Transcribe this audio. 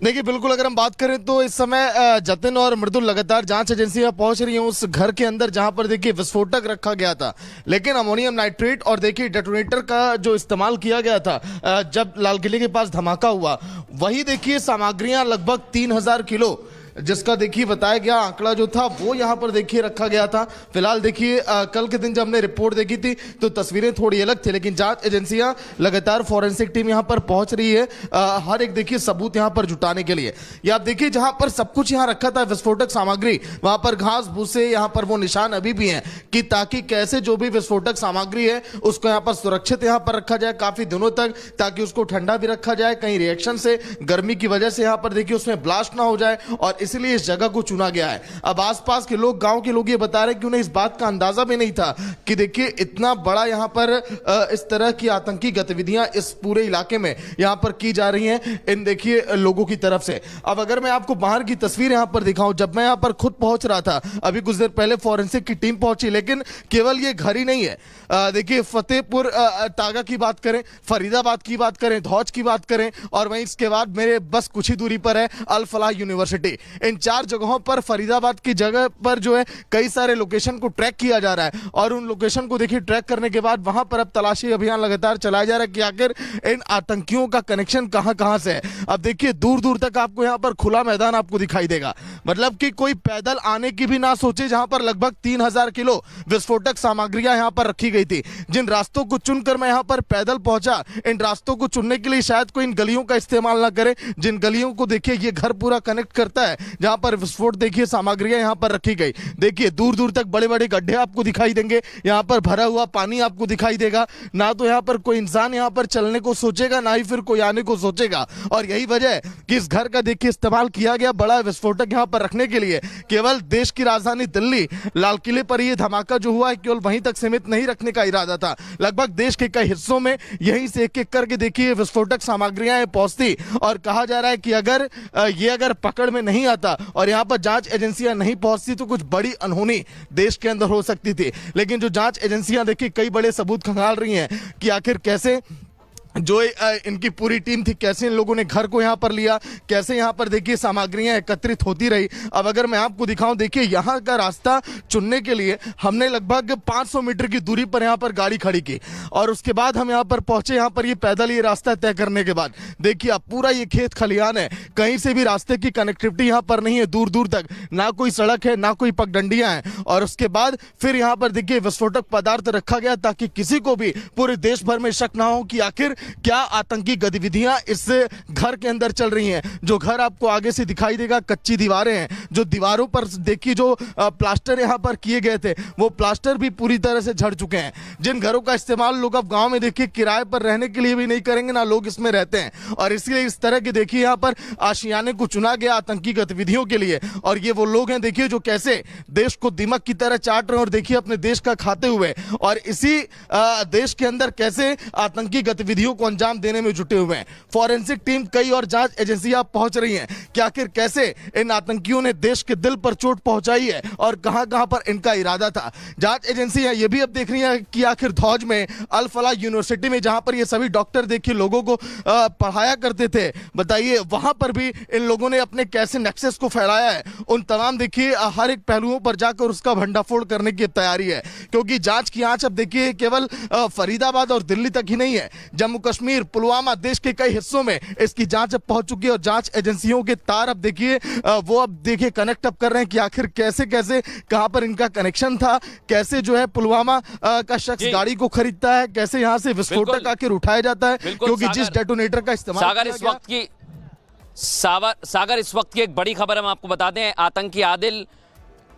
देखिए बिल्कुल, अगर हम बात करें तो इस समय जतिन और मृदुल लगातार जांच एजेंसियां पहुंच रही हैं उस घर के अंदर जहां पर देखिए विस्फोटक रखा गया था, लेकिन अमोनियम नाइट्रेट और देखिए डेटोनेटर का जो इस्तेमाल किया गया था जब लाल किले के पास धमाका हुआ, वही देखिए सामग्रियां लगभग 3000 किलो, जिसका देखिए बताया गया आंकड़ा जो था वो यहां पर देखिए रखा गया था। फिलहाल देखिए कल के दिन जब हमने रिपोर्ट देखी थी तो तस्वीरें थोड़ी अलग थी, लेकिन जांच एजेंसियां लगातार फॉरेंसिक टीम यहां पर पहुंच रही है हर एक देखिए सबूत यहां पर जुटाने के लिए। ये आप देखिए जहां पर सब कुछ यहां रखा था विस्फोटक सामग्री, वहां पर घास भूसे यहां पर वो निशान अभी भी हैं कि ताकि कैसे जो भी विस्फोटक सामग्री है उसको यहां पर सुरक्षित यहां पर रखा जाए काफी दिनों तक, ताकि उसको ठंडा भी रखा जाए, कहीं रिएक्शन से गर्मी की वजह से यहां पर देखिए उसमें ब्लास्ट ना हो जाए, और इसलिए इस जगह को चुना गया है। अब आसपास के लोग, गांव के लोग ये बता रहे हैं कि उन्हें इस बात का अंदाजा भी नहीं था कि देखिए इतना बड़ा यहां पर इस तरह की आतंकी गतिविधियां इस पूरे इलाके में यहां पर की जा रही हैं इन देखिए लोगों की तरफ से। अब अगर मैं आपको बाहर की तस्वीर यहां पर दिखाऊं, जब मैं यहां पर खुद पहुंच रहा था, अभी कुछ देर पहले फॉरेंसिक की टीम पहुंची, लेकिन केवल ये घर ही नहीं है। देखिए फतेहपुर तागा की बात करें, फरीदाबाद की बात करें, धौज की बात करें, और वहीं इसके बाद मेरे बस कुछ ही दूरी पर है अल फलाह यूनिवर्सिटी। इन 4 जगहों पर, फरीदाबाद की जगह पर जो है कई सारे लोकेशन को ट्रैक किया जा रहा है, और उन लोकेशन को देखिए ट्रैक करने के बाद वहां पर अब तलाशी अभियान लगातार चलाया जा रहा है कि आखिर इन आतंकियों का कनेक्शन कहां से है। अब देखिए दूर दूर तक आपको यहां पर खुला मैदान आपको दिखाई देगा, मतलब कि कोई पैदल आने की भी ना सोचे, जहां पर लगभग 3000 किलो विस्फोटक सामग्रियां यहां पर रखी गई थी। जिन रास्तों को चुनकर मैं यहां पर पैदल पहुंचा, इन रास्तों को चुनने के लिए शायद कोई इन गलियों का इस्तेमाल ना करे, जिन गलियों को देखिए ये घर पूरा कनेक्ट करता है, जहां पर विस्फोट देखिए सामग्रियां यहां पर रखी गई। देखिए दूर दूर तक बड़े बड़े गड्ढे आपको दिखाई देंगे, यहां पर भरा हुआ पानी आपको दिखाई देगा, ना तो यहां पर कोई इंसान यहां पर चलने को सोचेगा, ना ही फिर कोई आने को सोचेगा। और यही वजह है कि इस घर का देखिए इस्तेमाल किया गया बड़ा विस्फोटक यहां पर रखने के लिए। केवल देश की राजधानी दिल्ली, लाल किले पर यह धमाका जो हुआ है केवल वहीं तक सीमित नहीं रखने का इरादा था, लगभग देश के कई हिस्सों में यहीं से एक एक करके देखिए विस्फोटक सामग्रियां पहुंचती, और कहा जा रहा है कि अगर पकड़ में नहीं आता और यहां पर जांच एजेंसियां नहीं पहुंचती तो कुछ बड़ी अनहोनी देश के अंदर हो सकती थी। लेकिन जो जांच एजेंसियां देखिए कई बड़े सबूत खंगाल रही हैं कि आखिर कैसे जो इनकी पूरी टीम थी, कैसे इन लोगों ने घर को यहां पर लिया, कैसे यहां पर देखिए सामग्रियां एकत्रित होती रही। अब अगर मैं आपको दिखाऊं, देखिए यहां का रास्ता चुनने के लिए हमने लगभग 500 मीटर की दूरी पर यहां पर गाड़ी खड़ी की, और उसके बाद हम यहां पर पहुंचे। यहां पर ये पैदल ये रास्ता तय करने के बाद देखिए अब पूरा ये खेत खलिहान है, कहीं से भी रास्ते की कनेक्टिविटी यहां पर नहीं है दूर दूर तक, ना कोई सड़क है, ना कोई पगडंडियां हैं। और उसके बाद फिर यहां पर देखिए विस्फोटक पदार्थ रखा गया ताकि किसी को भी पूरे देश भर में शक ना हो कि आखिर क्या आतंकी गतिविधियां इस घर के अंदर चल रही हैं। जो घर आपको आगे से दिखाई देगा, कच्ची दीवारें हैं, जो दीवारों पर देखिए जो प्लास्टर यहां पर किए गए थे वो प्लास्टर भी पूरी तरह से झड़ चुके हैं। जिन घरों का इस्तेमाल लोग अब गांव में देखिए किराए पर रहने के लिए भी नहीं करेंगे, ना लोग इसमें रहते हैं, और इसलिए इस तरह के देखिए यहां पर आशियाने को चुना गया आतंकी गतिविधियों के लिए। और ये वो लोग हैं देखिए जो कैसे देश को दीमक की तरह चाट रहे हैं, और देखिए अपने देश का खाते हुए और इसी देश के अंदर कैसे आतंकी गतिविधियों को अंजाम देने में जुटे हुए हैं। फॉरेंसिक टीम कई और जांच एजेंसियां पहुंच रही हैं कि आखिर कैसे इन आतंकियों ने देश के दिल पर चोट पहुंचाई है और कहां-कहां पर इनका इरादा था। जांच एजेंसियां ये भी अब देख रही हैं कि आखिर धौज में अल फलाह यूनिवर्सिटी में जहां पर ये सभी डॉक्टर देखिए लोगों को पढ़ाया करते थे, बताइए वहां पर भी इन लोगों ने अपने कैसे नेक्सस को फैलाया है। उन तमाम देखिए हर एक पहलुओं पर जाकर उसका भंडाफोड़ करने की तैयारी है, क्योंकि जांच की आंच अब देखिए केवल फरीदाबाद और दिल्ली तक ही नहीं है, जम्मू कश्मीर, पुलवामा, देश के कई हिस्सों में इसकी जांच अब पहुंच चुकी है। और जांच एजेंसियों के तार अब देखिए वो अब देखिए कनेक्ट अप कर रहे हैं कि आखिर कैसे कैसे कहां पर इनका कनेक्शन था, कैसे जो है पुलवामा का शख्स गाड़ी को खरीदता है, कैसे यहां से विस्फोटक आखिर उठाया जाता है, क्योंकि जिस डेटोनेटर का इस्तेमाल सागर इस वक्त की एक बड़ी खबर हम आपको बता दें। आतंकी आदिल